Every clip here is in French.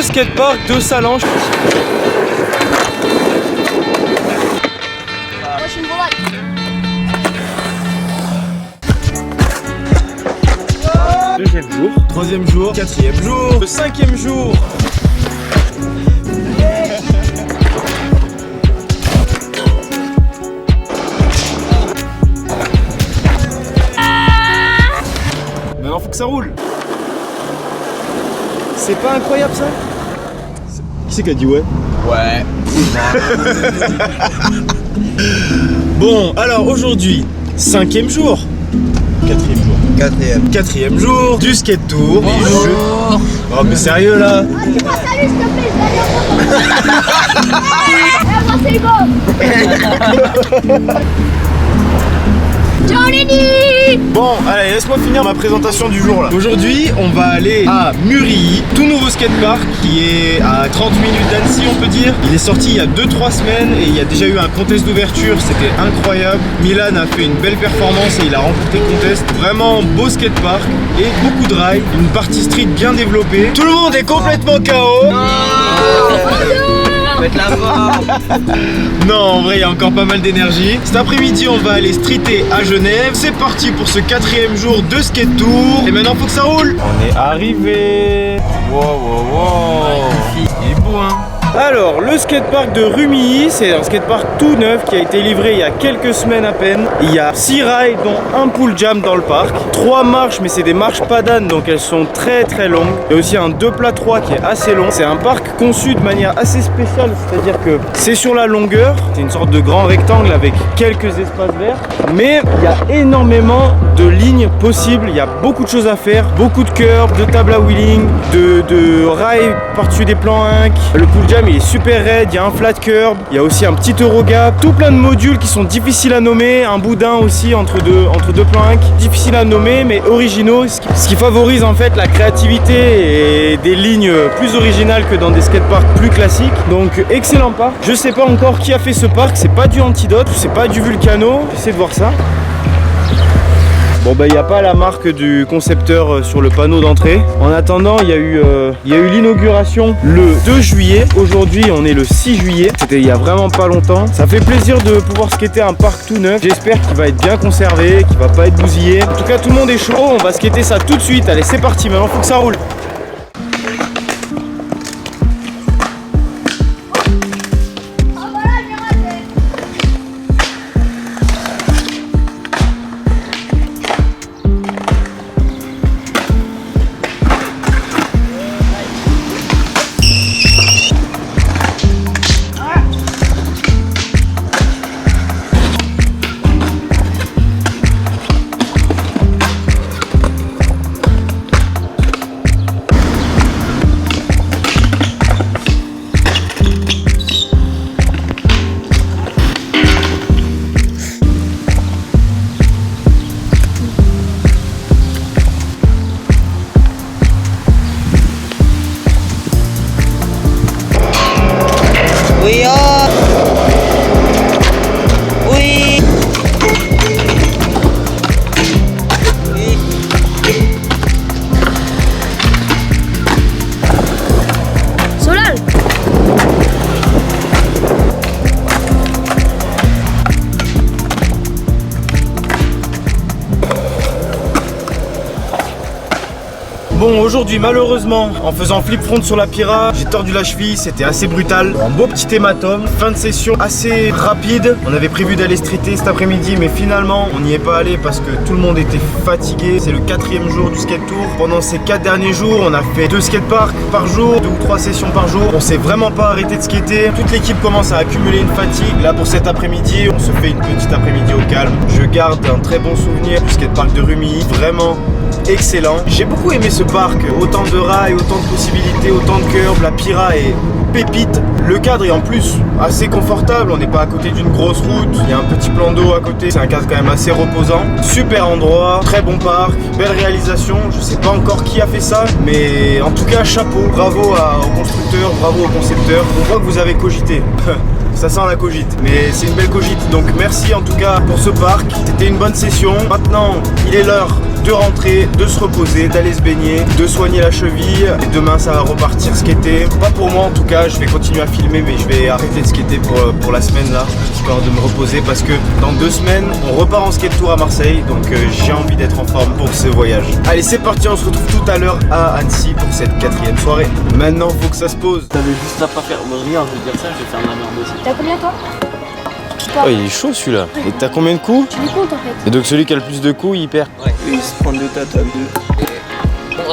le skatepark de Sallanches. Deuxième jour, troisième jour, quatrième jour, le cinquième jour. Maintenant faut que ça roule. C'est pas incroyable ça? Qui c'est qui a dit ouais? Ouais. Bon, alors aujourd'hui, cinquième jour. Quatrième jour. Quatrième jour du skate tour. Bonjour. Oh mais sérieux là? Dis-moi salut s'il te plaît, je vais aller en Ciao Lenny. Bon, allez, laisse-moi finir ma présentation du jour là. Aujourd'hui, on va aller à Murilly, tout nouveau skatepark qui est à 30 minutes d'Annecy, on peut dire. Il est sorti il y a 2-3 semaines et il y a déjà eu un contest d'ouverture, c'était incroyable. Milan a fait une belle performance et il a remporté le contest. Vraiment beau skatepark et beaucoup de rails, une partie street bien développée. Tout le monde est complètement KO. Faites la forme. Non, en vrai, il y a encore pas mal d'énergie. Cet après-midi, on va aller streeter à Genève. C'est parti pour ce quatrième jour de skate tour. Et maintenant, faut que ça roule. On est arrivé. Wow, wow, wow. Il est beau, hein. Alors, le skatepark de Rumilly, c'est un skatepark tout neuf qui a été livré il y a quelques semaines à peine. Il y a 6 rails, dont un pull jam dans le parc. 3 marches, mais c'est des marches padane, donc elles sont très très longues. Il y a aussi un 2x3 qui est assez long. C'est un parc conçu de manière assez spéciale, c'est-à-dire que c'est sur la longueur. C'est une sorte de grand rectangle avec quelques espaces verts. Mais il y a énormément de lignes possibles. Il y a beaucoup de choses à faire. Beaucoup de curves, de tables à wheeling, de rails par-dessus des plans inc. Le pull jam il est super raide, il y a un flat curb, il y a aussi un petit Eurogap, tout plein de modules qui sont difficiles à nommer, un boudin aussi entre deux plans inc, difficile à nommer mais originaux, ce qui favorise en fait la créativité et des lignes plus originales que dans des skateparks plus classiques. Donc excellent parc. Je sais pas encore qui a fait ce parc, c'est pas du Antidote, c'est pas du Vulcano, j'essaie de voir ça. Bon bah il n'y a pas la marque du concepteur sur le panneau d'entrée. En attendant, il y a eu l'inauguration le 2 juillet. Aujourd'hui on est le 6 juillet. C'était il y a vraiment pas longtemps. Ça fait plaisir de pouvoir skater un parc tout neuf. J'espère qu'il va être bien conservé, qu'il va pas être bousillé. En tout cas tout le monde est chaud, on va skater ça tout de suite. Allez c'est parti, maintenant faut que ça roule. Oui, oui. Solal. Bon aujourd'hui malheureusement en faisant flip front sur la Pira j'ai tordu la cheville, c'était assez brutal. Un beau petit hématome, fin de session assez rapide. On avait prévu d'aller streeter cet après-midi mais finalement on n'y est pas allé parce que tout le monde était fatigué. C'est le 4e jour du skate tour. Pendant ces 4 derniers jours on a fait 2 skateparks par jour, 2 ou 3 sessions par jour. On s'est vraiment pas arrêté de skater. Toute l'équipe commence à accumuler une fatigue. Là pour cet après-midi on se fait une petite après-midi au calme. Je garde un très bon souvenir du skatepark de Rumilly, vraiment excellent. J'ai beaucoup aimé ce parc, autant de rails, autant de possibilités, autant de curves. La Pira est pépite. Le cadre est en plus assez confortable, on n'est pas à côté d'une grosse route, il y a un petit plan d'eau à côté, c'est un cadre quand même assez reposant. Super endroit, très bon parc, belle réalisation. Je sais pas encore qui a fait ça, mais en tout cas chapeau, bravo au constructeur, bravo au concepteur. On voit que vous avez cogité. Ça sent la cogite, mais c'est une belle cogite. Donc merci en tout cas pour ce parc. C'était une bonne session. Maintenant, il est l'heure de rentrer, de se reposer, d'aller se baigner, de soigner la cheville. Et demain ça va repartir skater. Pas pour moi en tout cas, je vais continuer à filmer mais je vais arrêter de skater pour la semaine là, histoire de me reposer parce que dans 2 semaines on repart en skate tour à Marseille, donc j'ai envie d'être en forme pour ce voyage. Allez c'est parti, on se retrouve tout à l'heure à Annecy pour cette 4e soirée. Maintenant faut que ça se pose. T'avais juste à pas faire. Bon, regarde, je vais dire ça, je vais faire ma merde aussi. T'as combien toi? Oh il est chaud celui-là. Et t'as combien de coups? Je me compte en fait. Et donc celui qui a le plus de coups il perd. Ouais. Il se prend 2 tatames.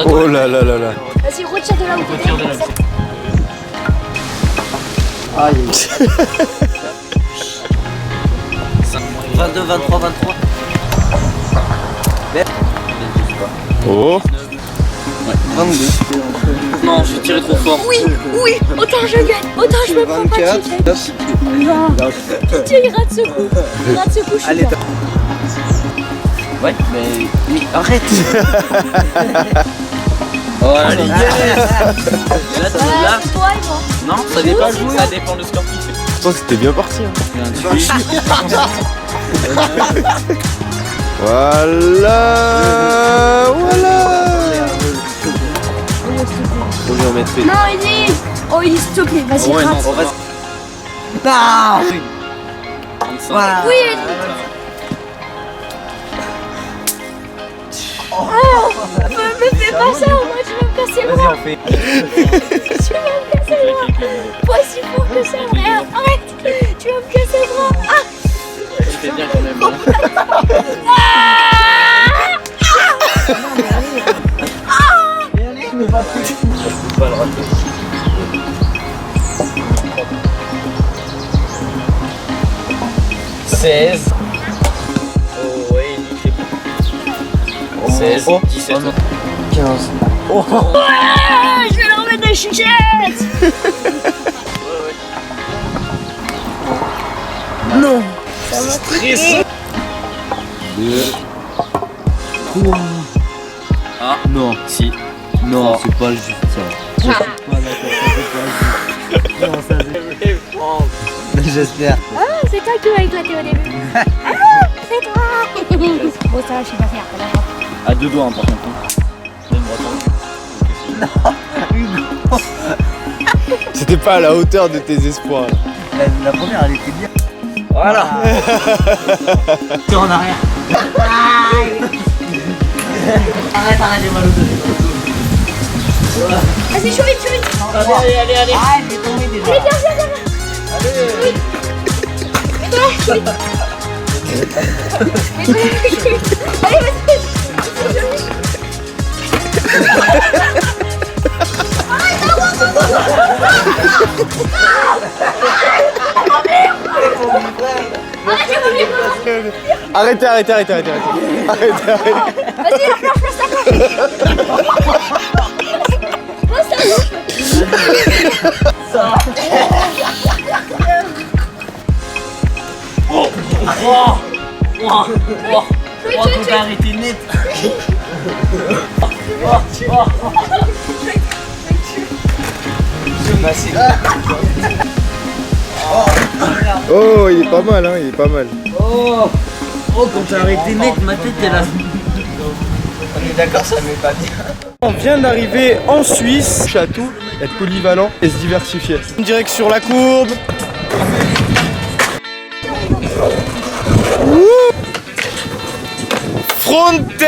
Oh là là là là. Vas-y, retire de là où t'étais. Retire de là. Aïe. 22, 23, 23. Oh. 22. Non, j'ai tiré trop fort. Oui, oui, autant je gagne, autant je me prends pas de 24. chute. Non, pitié, il rate ce coup. Il rate ce coup, je suis Allez, bien. Ouais, mais. Oui, arrête. Oh, allez, yes. Et là, t'as Ouais, là. c'est toi et moi. Non, ça dépend, ça dépend de ce qu'on fait. Pourtant c'était bien parti. Hein. Voilà. Voilà. Faut lui en mettre fait. Non, Ellie. Oh, Ellie, s'il te plaît, vas-y, Ouais, non, rate. on va. Voilà. Oui, Ellie. Oh, me fais pas ça, moi tu vas me casser le bras. Vas-y, on fait. Tu vas me casser le bras. Pas si fort que ça, frère. Arrête. Tu vas me casser le bras. Ah. Tu fais bien quand même. Faut pas le rater. « 16. Oh ouais, il fait bon. 16, 17. 15. Ouais, je vais leur mettre des chuchettes. Non. Ça va Stress. 2. 3. Ah, Non. si. Non, Oh. c'est pas juste ça. Je suis pas d'accord, ça c'est pas juste. Non, ça c'est. J'espère. Ah, c'est toi qui m'as éclaté au début. Ah, c'est toi. Bon, ça va, je sais pas faire. Pas d'accord. À 2 doigts, hein, par contre. Donne-moi C'était pas à la hauteur de tes espoirs. La première, elle était bien. Voilà. T'es en arrière. Arrête, j'ai mal au dos. Vas-y, chouette, chouette. Allez. Ah, elle est tombée déjà. Allez, viens, viens. Allez. Mets-toi là, chouette. Mets-toi là, chouette. Allez, vas-y. Arrêtez. Vas-y, la planche, place ta planche. Place ta planche. On peut arrêter net. Oh il est pas mal hein, il est pas mal. Oh, quand t'as arrêté net, ma tête est là. On est d'accord, ça met pas bien. On vient d'arriver en Suisse, château, être polyvalent et se diversifier. Direct sur la courbe. Fronte.